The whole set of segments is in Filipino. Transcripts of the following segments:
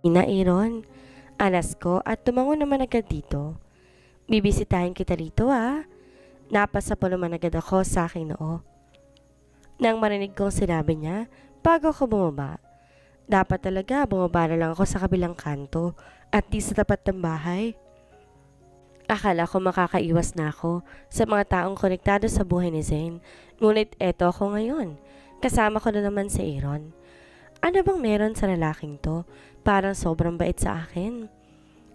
Ina Aaron, alas ko at tumango naman agad dito. Bibisitahin kita rito Napasa po naman agad ako sa aking noo. Nang marinig kong sinabi niya, bago ako bumaba. Dapat talaga bumaba na lang ako sa kabilang kanto at di sa tapat ng bahay. Akala ko makakaiwas na ako sa mga taong konektado sa buhay ni Zane. Ngunit eto ako ngayon. Kasama ko na naman si Aaron. Ano bang meron sa lalaking to? Parang sobrang bait sa akin.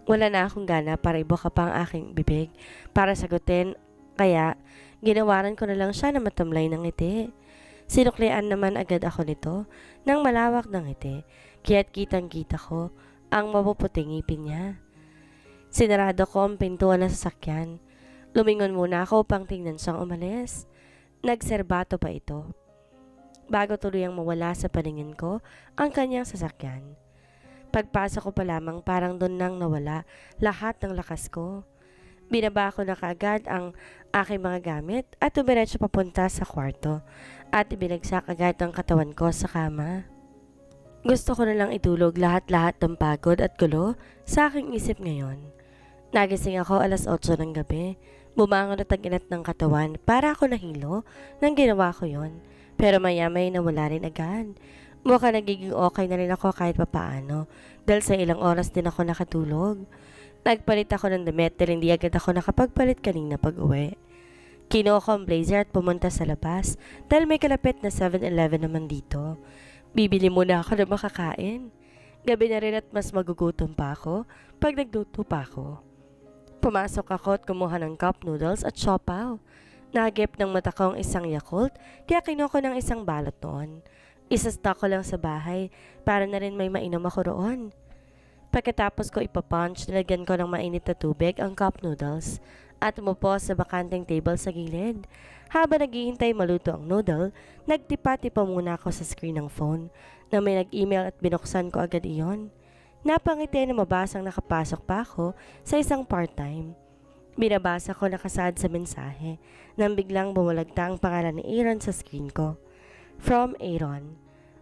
Wala na akong gana para ibuka pa ang aking bibig para sagutin. Kaya ginawaran ko na lang siya na matamlay ng ngiti. Sinuklian naman agad ako nito ng malawak ng ngiti. Kaya't kitang-kita ko ang mapuputing ngipin niya. Sinarado ko ang pintuan ng sasakyan. Lumingon muna ako upang tingnan siyang umalis. Nagserbato pa ito. Bago tuluyang mawala sa paningin ko ang kanyang sasakyan. Pagpasok ko pa lamang parang doon nang nawala lahat ng lakas ko. Binaba ko na kaagad ang aking mga gamit at tumiretso papunta sa kwarto at ibinagsak agad ang katawan ko sa kama. Gusto ko na lang itulog lahat-lahat ng pagod at gulo sa aking isip ngayon. Nagising ako alas 8 ng gabi. Bumangon at ang-inat ng katawan para ako nahilo nang ginawa ko yon. Pero maya-may nawala rin agad. Mukha nagiging okay na rin ako kahit papaano dahil sa ilang oras din ako nakatulog. Nagpalit ako ng damit dahil hindi agad ako nakapagpalit kanina pag-uwi. Kinuha ko ang blazer at pumunta sa labas dahil may kalapit na 7-Eleven naman dito. Bibili muna ako ng makakain. Gabi na rin at mas magugutom pa ako pag nagluto pa ako. Pumasok ako at kumuha ng cup noodles at siopaw. Nagip ng mata ko ang isang Yakult kaya kinuha ko ng isang balot noon. Isa-stock ko lang sa bahay para na rin may mainom ako roon. Pagkatapos ko ipapunch, nilagyan ko ng mainit na tubig ang cup noodles at umupo sa bakanteng table sa gilid. Habang naghihintay maluto ang noodle, nagtipa-tipa muna ako sa screen ng phone na may nag-email at binuksan ko agad iyon. Napangiti na mabasang nakapasok pa ako sa isang part-time. Binabasa ko nakasaad sa mensahe nang biglang bumulagta ang pangalan ni Aaron sa screen ko. From Aaron,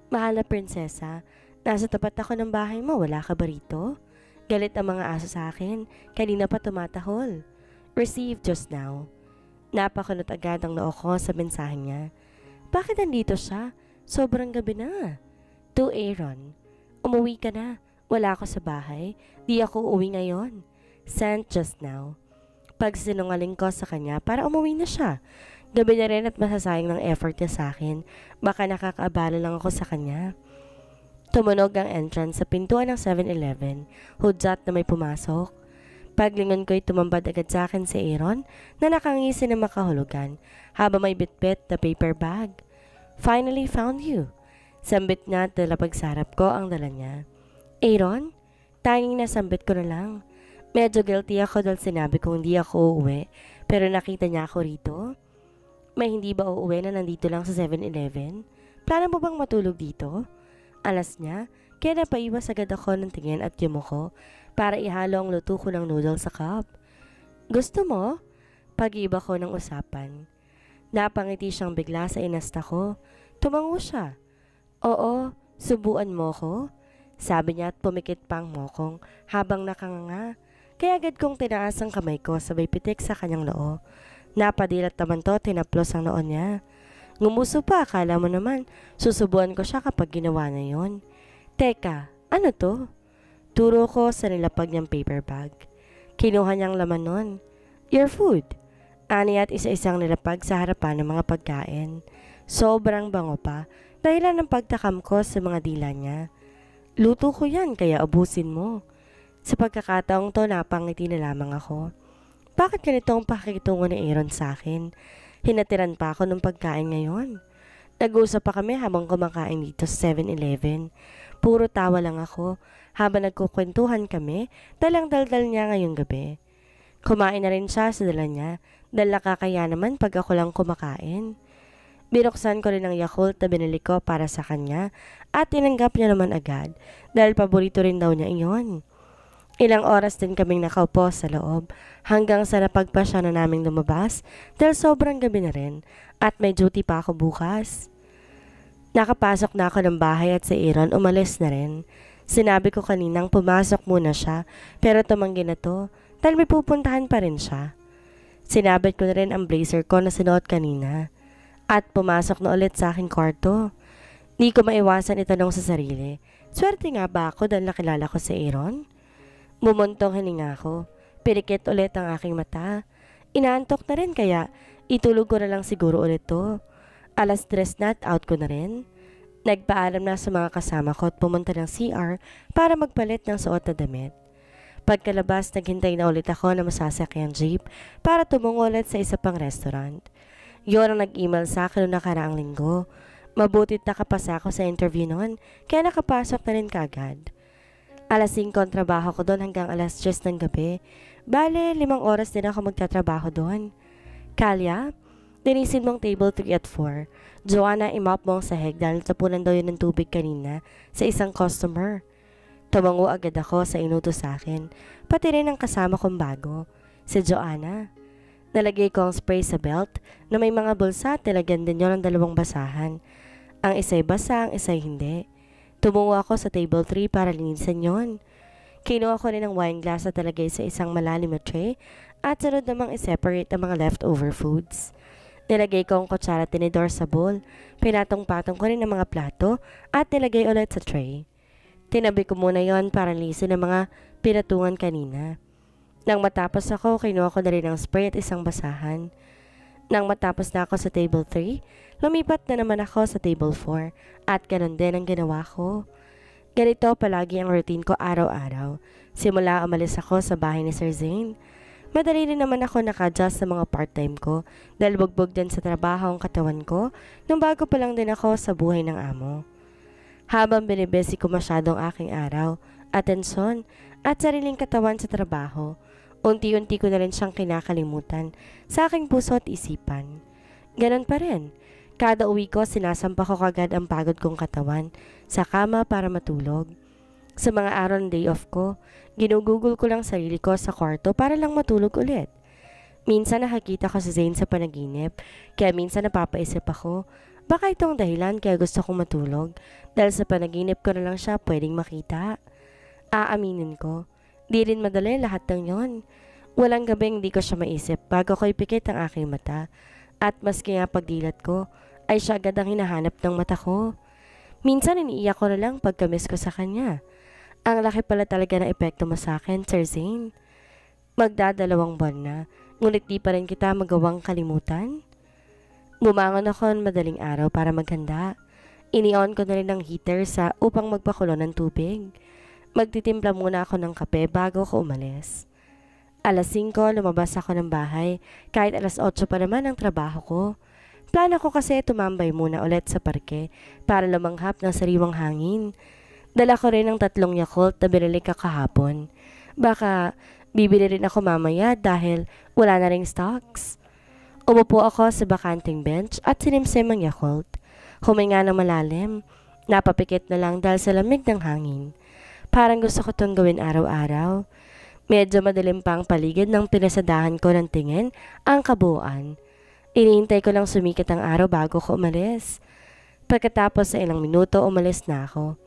mahal na prinsesa, nasa tapat ako ng bahay mo, wala ka ba rito? Galit ang mga aso sa akin, kanina pa tumatahol. Received just now. Napakunot agad ang noo ko sa mensahe niya. Bakit nandito siya? Sobrang gabi na. To Aaron, umuwi ka na. Wala ako sa bahay. Di ako uuwi ngayon. Sent just now. Pagsinungaling ko sa kanya para umuwi na siya. Gabi na rin at masasayang ng effort niya sa akin. Baka nakakaabala lang ako sa kanya. Tumunog ang entrance sa pintuan ng 7-Eleven. Hudzat na may pumasok. Paglingon ko'y tumambad agad sa akin si Aaron na nakangisi na makahulugan habang may bitbit na paper bag. Finally found you. Sambit niya at dala pagsarap ko ang dala niya. Aaron, tanging nasambit ko na lang. Medyo guilty ako dahil sinabi kong hindi ako uuwi pero nakita niya ako rito. May hindi ba uuwi na nandito lang sa 7-Eleven? Plano mo bang matulog dito? Alas niya, kaya napaiwas agad ako ng tingin at yumuko para ihalo ang luto ko ng noodles sa cup. Gusto mo? Pag-iba ko ng usapan. Napangiti siyang bigla sa inasta ko. Tumango siya. Oo, subuan mo ko? Sabi niya at pumikit pang mokong habang nakanganga. Kaya agad kong tinaas ang kamay ko sabay pitik sa kanyang noo. Napadilat naman to, tinaplos ang noo niya. Ngumuso pa, akala mo naman. Susubuan ko siya kapag ginawa na yon. Teka, ano to? Turo ko sa nilapag niyang paper bag. Kinuha niyang laman nun. Your food. Ani at isa-isang nilapag sa harapan ng mga pagkain. Sobrang bango pa, dahilan ng pagtakam ko sa mga dila niya. Luto ko yan, kaya abusin mo. Sa pagkakataong to, napangiti na lamang ako. Bakit ganito ang pakikitungo ni Aaron sa akin? Hinatiran pa ako ng pagkain ngayon. Nag-uusap pa kami habang kumakain dito sa 7-Eleven. Puro tawa lang ako habang nagkukwentuhan kami dalang daldal niya ngayong gabi. Kumain na rin siya sa dala niya dahil nakakaya naman pag ako lang kumakain. Binuksan ko rin ang Yakult na binili ko para sa kanya at tinanggap niya naman agad dahil paborito rin daw niya iyon. Ilang oras din kaming nakaupo sa loob hanggang sa napagpasya na naming lumabas dahil sobrang gabi na rin at may duty pa ako bukas. Nakapasok na ako ng bahay at si Aaron umalis na rin. Sinabi ko kaninang pumasok muna siya pero tumanggi na to dahil may pupuntahan pa rin siya. Sinabit ko na rin ang blazer ko na sinuot kanina at pumasok na ulit sa aking kwarto. Di ko maiwasan itanong sa sarili, swerte nga ba ako dahil nakilala ko si Aaron? Bumuntong hininga ko, pirikit ulit ang aking mata. Inaantok na rin kaya itulog ko na lang siguro ulit to. 3:00 na at out ko na rin. Nagpaalam na sa mga kasama ko at pumunta ng CR para magpalit ng suot na damit. Pagkalabas, naghintay na ulit ako na masasakyan jeep para tumungo ulit sa isa pang restaurant. Yun ang nag-email sa akin noong nakaraang linggo. Mabutit nakapasa ako sa interview noon kaya nakapasok na rin kagad. 5:00 ang trabaho ko doon hanggang 10:00 ng gabi. Bale, 5 oras din ako magtatrabaho doon. Kalya, linisin mong table 3 at 4. Joanna, imop mo ang sahig dahil tapunan daw yun ng tubig kanina sa isang customer. Tumango agad ako sa inuto sa akin, pati rin ang kasama kong bago, si Joanna. Nalagay ko ang spray sa belt na may mga bulsa at nilagyan din yun ng 2 basahan. Ang isa'y basa, ang isa'y hindi. Tumungo ako sa table 3 para linisan yon. Kinuha ko rin ang wine glass at nalagay sa isang malalim na tray at sunod namang i-separate ang mga leftover foods. Nilagay ko ang kutsara at tinidor sa bowl. Pinatong-patong ko rin ang mga plato at nilagay ulit sa tray. Tinabi ko muna yon para lisin ang mga pinatungan kanina. Nang matapos ako, kinuha ko na rin ang spray at isang basahan. Nang matapos na ako sa table 3, lumipat na naman ako sa table 4 at ganun din ang ginawa ko. Ganito palagi ang routine ko araw-araw. Simula umalis ako sa bahay ni Sir Zane. Madali rin naman ako naka-adjust sa mga part-time ko dahil bugbog din sa trabaho ang katawan ko nung bago pa lang din ako sa buhay ng amo. Habang binibesi ko masyadong aking araw, atensyon at sariling katawan sa trabaho, unti-unti ko na rin siyang kinakalimutan sa aking puso at isipan. Ganon pa rin. Kada uwi ko, sinasampa ko kagad ang pagod kong katawan sa kama para matulog. Sa mga araw ng day off ko, ginugugol ko lang sarili ko sa kwarto para lang matulog ulit. Minsan nakakita ko si Zane sa panaginip, kaya minsan napapaisip ako, baka itong dahilan kaya gusto kong matulog dahil sa panaginip ko na lang siya pwedeng makita. Aaminin ko, di rin madali lahat ng yon. Walang gabing di ko siya maisip bago ko ipikit ang aking mata at maski nga pagdilat ko, ay siya agad ang hinahanap ng mata ko. Minsan iniiyak ko na lang pagka-miss ko sa kanya. Ang laki pala talaga ng epekto mo sa akin, Sir Zane. Magdadalawang buwan na, ngunit di pa rin kita magawang kalimutan. Bumangon ako ng madaling araw para maghanda. Ini-on ko na rin ang heater upang magpakulo ng tubig. Magtitimpla muna ako ng kape bago ko umalis. 5:00 lumabas ako ng bahay, kahit 8:00 pa naman ang trabaho ko. Plano ko kasi tumambay muna ulit sa parke para lumanghap ng sariwang hangin. Dala ko rin ang 3 Yakult na binili kahapon. Baka bibili rin ako mamaya dahil wala na ring stocks. Umupo ako sa bakanting bench at sinimsim ang Yakult. Huminga ng malalim. Napapikit na lang dahil sa lamig ng hangin. Parang gusto ko itong gawin araw-araw. Medyo madilim pa ang paligid nang pinasadahan ko ng tingin ang kabuuan. Iniintay ko lang sumikat ang araw bago ko umalis. Pagkatapos sa ilang minuto, umalis na ako.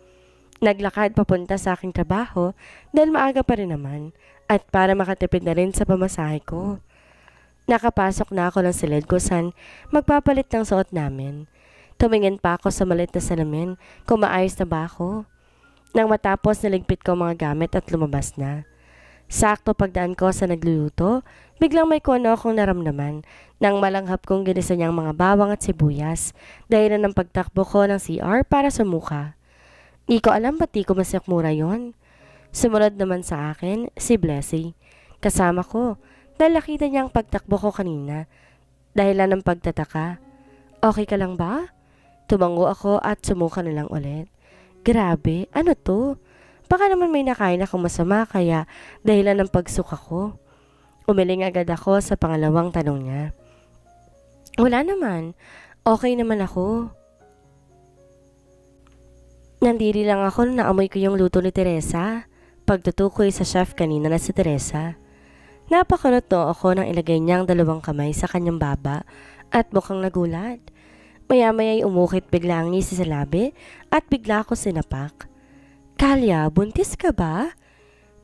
Naglakad papunta sa aking trabaho dahil maaga pa rin naman at para makatipid na rin sa pamasahe ko. Nakapasok na ako ng silid kung saan magpapalit ng suot namin. Tumingin pa ako sa malit na salamin kung maayos na ba ako. Nang matapos, naligpit ko mga gamit at lumabas na. Sakto pagdaan ko sa nagluluto, biglang may kuno akong naramdaman nang malanghap kong ginisa niyang mga bawang at sibuyas dahil ng pagtakbo ko ng CR para sa mukha. Di ko alam ba't di ko masikmura yon. Sumunod naman sa akin si Blessy, kasama ko, dahil nakita niya ang pagtakbo ko kanina. Dahilan ng pagtataka, okay ka lang ba? Tumango ako at sumuka na lang ulit. Grabe, ano to? Baka naman may nakain akong masama kaya dahilan ng pagsuka ko. Umiling agad ako sa pangalawang tanong niya. Wala naman. Okay naman ako. Nandiri lang ako nung naamoy ko yung luto ni Teresa. Pagtutukoy sa chef kanina na si Teresa. Napakunot no ako nang ilagay niyang 2 kamay sa kanyang baba at mukhang nagulat. Maya-maya'y umukit bigla ang ngisi sa labi at bigla ako sinapak. Kalya, buntis ka ba?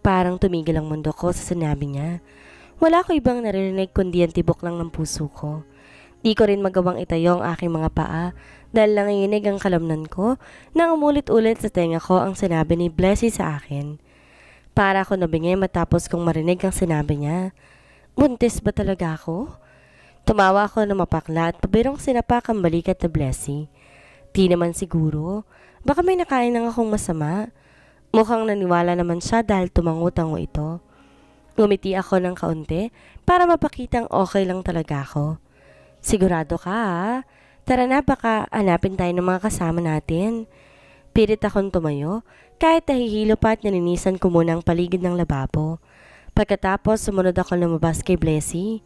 Parang tumigil ang mundo ko sa sinabi niya. Wala ko ibang naririnig kundi ang tibok lang ng puso ko. Di ko rin magawang itayo ang aking mga paa dahil nanginginig ang kalamnan ko nang umulit-ulit sa tenga ko ang sinabi ni Blessy sa akin. Para ako nabingay matapos kong marinig ang sinabi niya. Buntis ba talaga ako? Tumawa ako na mapakla at pabirong sinapak ang balikat na Blessy. Di naman siguro. Baka may nakain ng akong masama. Mukhang naniwala naman siya dahil tumango-tango ito. Ngumiti ako ng kaunti para mapakitang okay lang talaga ako. Sigurado ka ha? Tara na, baka hanapin tayo ng mga kasama natin. Pilit akong tumayo kahit nahihilo pa at naninisan ko muna ang paligid ng lababo. Pagkatapos sumunod ako lumabas kay Blessy.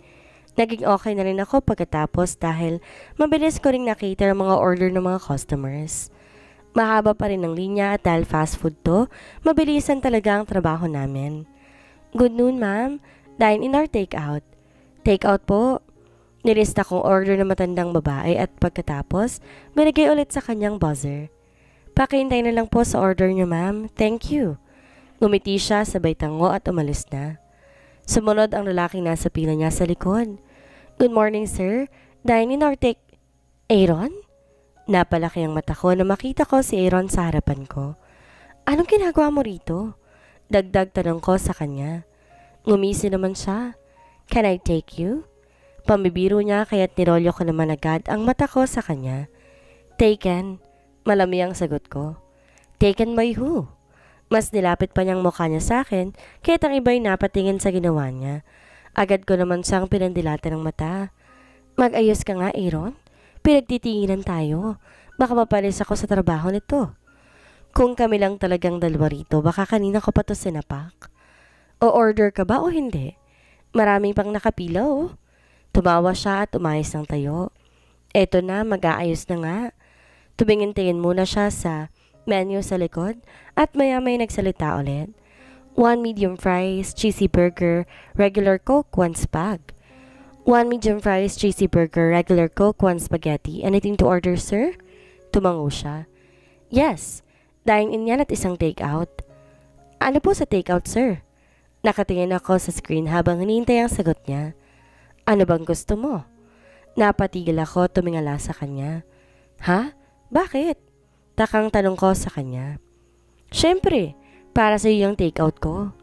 Naging okay na rin ako pagkatapos dahil mabilis ko ring nakita ang mga order ng mga customers. Mahaba pa rin ang linya at dahil fast food to, mabilisan talaga ang trabaho namin. Good noon, ma'am. Dine in or take out? Take out po. Nilista kong order ng matandang babae at pagkatapos, binigay ulit sa kanyang buzzer. Pakihintay na lang po sa order niyo, ma'am. Thank you. Ngumiti siya sabay tango at umalis na. Sumunod ang lalaking nasa pila niya sa likod. Good morning, sir. Dine in or take... Aaron? Napalaki ang mata ko na makita ko si Aaron sa harapan ko. Anong ginagawa mo rito? Dagdag tanong ko sa kanya. Ngumisi naman siya. Can I take you? Pambibiro niya kaya't nirolyo ko naman agad ang mata ko sa kanya. Taken. Malami ang sagot ko. Taken by who? Mas nilapit pa niyang mukha niya sa akin kaya't ang iba'y napatingin sa ginawa niya. Agad ko naman siyang pinandilatan ng mata. Mag-ayos ka nga, Aaron. Pinagtitinginan tayo. Baka mapalis ako sa trabaho nito. Kung kami lang talagang dalawa rito, baka kanina ko pa to sinapak. O order ka ba o hindi? Maraming pang nakapila oh. Tumawa siya at umayos ng tayo. Eto na, mag-aayos na nga. Tumingin-tingin muna siya sa menu sa likod at maya-may nagsalita ulit. 1 medium fries, cheesy burger, regular Coke, 1 spag. 1 medium fries, cheesy burger, regular Coke, 1 spaghetti. Anything to order, sir? Tumango siya. Yes, dine-in yan at isang take-out. Ano po sa take-out, sir? Nakatingin ako sa screen habang hinihintay ang sagot niya. Ano bang gusto mo? Napatigil ako tumingala sa kanya. Ha? Bakit? Takang tanong ko sa kanya. Siyempre, para sa iyo yung take-out ko.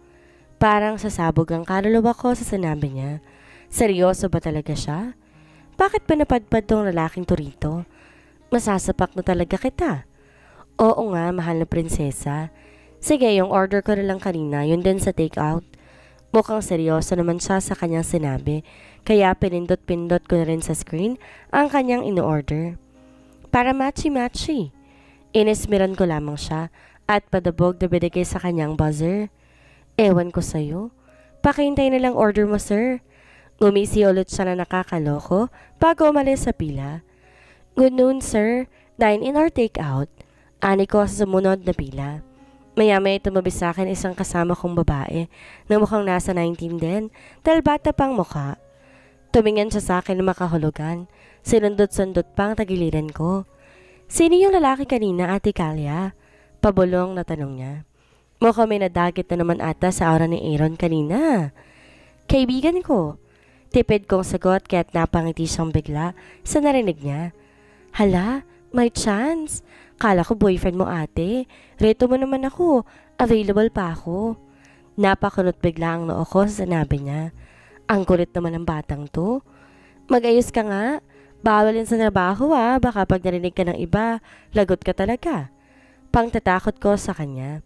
Parang sasabog ang kaluluwa ko sa sinabi niya. Seryoso ba talaga siya? Bakit ba napadpad tong lalaking to rito? Masasapak na talaga kita. Oo nga, mahal na prinsesa. Sige, yung order ko na lang kanina, yun din sa take-out. Mukhang seryoso naman siya sa kanyang sinabi, kaya pinindot-pindot ko na rin sa screen ang kanyang ino-order. Para matchy-matchy. Inismiran ko lamang siya at padabog na binigay sa kanyang buzzer. Ewan ko sa'yo. Pakihintay na lang order mo, sir. Ngumisi ulit siya na nakakaloko bago umalis sa pila. Good noon, sir. Dine in or take out? Ani ko sa sumunod na pila. Maya-maya tumabi sa akin isang kasama kong babae na mukhang nasa 19 din dahil bata pang mukha. Tumingin siya sa akin na makahulugan. Sinundot-sundot pang tagiliran ko. Sino yung lalaki kanina, Ate Kalya? Pabulong na tanong niya. Mukhang may nadagit na naman ata sa aura ni Aaron kanina. Kaibigan ko. Tipid kong sagot kaya't napangiti siyang bigla sa narinig niya. Hala, may chance. Kala ko boyfriend mo ate. Reto mo naman ako. Available pa ako. Napakunot bigla ang noo ko sa sinabi niya. Ang kulit naman ng batang to. Mag-ayos ka nga. Bawal yan sa trabaho baka pag narinig ka ng iba, lagot ka talaga. Pangtatakot ko sa kanya.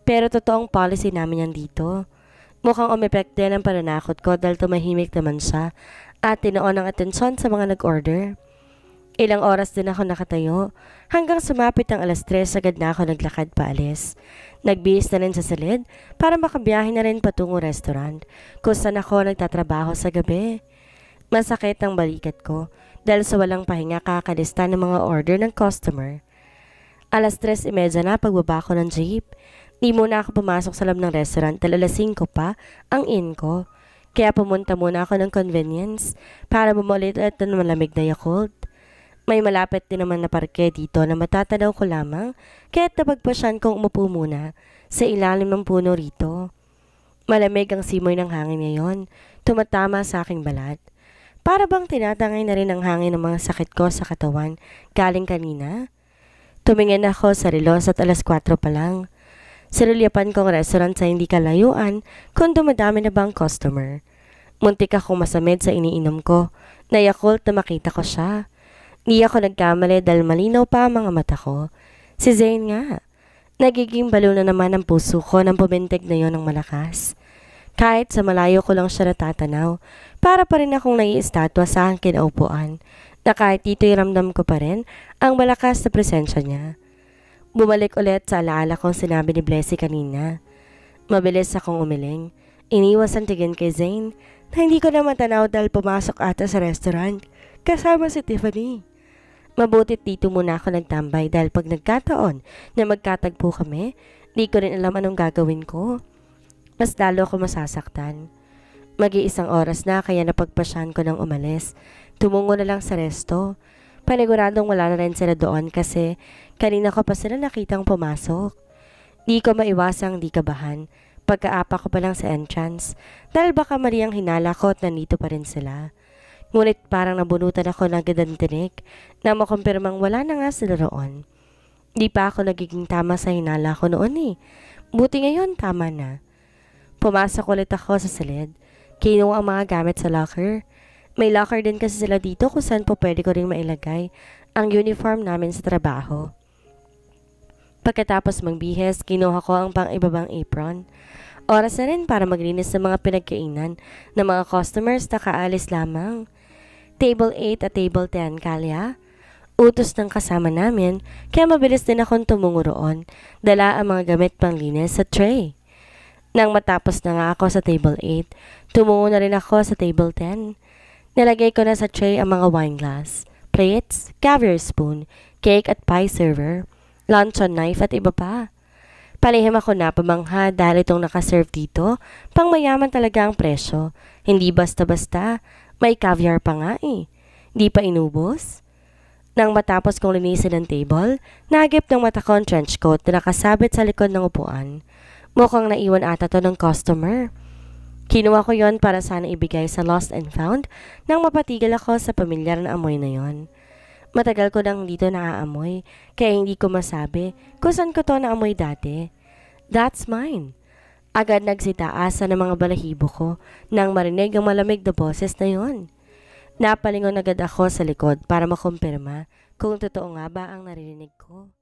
Pero totoong policy namin yan dito. Mukhang umepekte ng pananakot ko dahil tumahimik naman siya at tinoon ang atensyon sa mga nag-order. Ilang oras din ako nakatayo hanggang sumapit ang 3:00 agad na ako naglakad paalis. Nagbihis na rin sa salid para makabiyahe na rin patungo restaurant kung saan ako nagtatrabaho sa gabi. Masakit ang balikat ko dahil sa walang pahinga kakalista ng mga order ng customer. 3:30 na pagbaba ko ng jeep. Di muna ako pumasok sa loob ng restaurant dahil 5 pa ang in ko. Kaya pumunta muna ako ng convenience para bumulit at ng malamig na Yakult. May malapit din naman na parke dito na matatanaw ko lamang, kaya't napagpasyan kong umupo muna sa ilalim ng puno rito. Malamig ang simoy ng hangin ngayon, tumatama sa aking balat. Para bang tinatangay na rin ang hangin ng mga sakit ko sa katawan galing kanina. Tumingin ako sa relos at 4:00 pa lang. Sinulyapan kong restaurant sa hindi kalayuan kung dumadami na bang customer. Muntik akong masamid sa iniinom ko, na Yakult na makita ko siya. Di ako nagkamali dahil malinaw pa ang mga mata ko. Si Zane nga. Nagiging baliw na naman ang puso ko nang pumintig na yon ng malakas. Kahit sa malayo ko lang siya natatanaw, para pa rin akong naiistatwa sa aking kinaupuan, na kahit dito'y ramdam ko pa rin ang malakas na presensya niya. Bumalik ulit sa alaala kong sinabi ni Blessy kanina. Mabilis akong umiling. Iniwas ang tingin kay Zane na hindi ko na matanaw dahil pumasok ata sa restaurant kasama si Tiffany. Mabutit dito muna ako nagtambay dahil pag nagkataon na magkatagpo kami, di ko rin alam anong gagawin ko. Mas lalo ako masasaktan. Mag-iisang oras na kaya napagpasyan ko ng umalis. Tumungo na lang sa resto. Paniguradong wala na rin sila doon kasi kanina ko pa sila nakitang pumasok. Di ko maiwasang di kabahan. Pagkaapa ko pa lang sa entrance dahil baka mali ang hinala ko at nandito pa rin sila. Ngunit parang nabunutan ako ng agad ng tinik na makumpirmang wala na nga sila roon. Di pa ako nagiging tama sa hinala ko noon eh. Buti ngayon tama na. Pumasok ulit ako sa silid. Kinuha ang mga gamit sa locker. May locker din kasi sila dito kung saan po pwede ko rin mailagay ang uniform namin sa trabaho. Pagkatapos magbihes, kinuha ko ang pang-ibabang apron. Oras na rin para maglinis ng mga pinagkainan ng mga customers na kaalis lamang. Table 8 at table 10, Kalya. Utos ng kasama namin, kaya mabilis din akong tumungo roon. Dala ang mga gamit panglinis sa tray. Nang matapos na nga ako sa table 8, tumungo na rin ako sa table 10. Nilagay ko na sa tray ang mga wine glass, plates, caviar spoon, cake at pie server, luncheon knife at iba pa. Palihim ako na pamangha dahil itong nakaserve dito, pang mayaman talaga ang presyo. Hindi basta-basta, may caviar pa nga eh. Di pa inubos? Nang matapos kong linisin ang table, nagip ng mata ko ang trench coat na nakasabit sa likod ng upuan. Mukhang naiwan ata to ng customer. Kinuha ko yon para sana ibigay sa lost and found nang mapatigil ako sa pamilyar na amoy na yon. Matagal ko nang dito naaamoy, kaya hindi ko masabi kung saan ko to naamoy dati. That's mine. Agad nagsitaasa ng mga balahibo ko nang marinig ang malamig na boses na yon. Napalingon agad ako sa likod para makumpirma kung totoo nga ba ang narinig ko.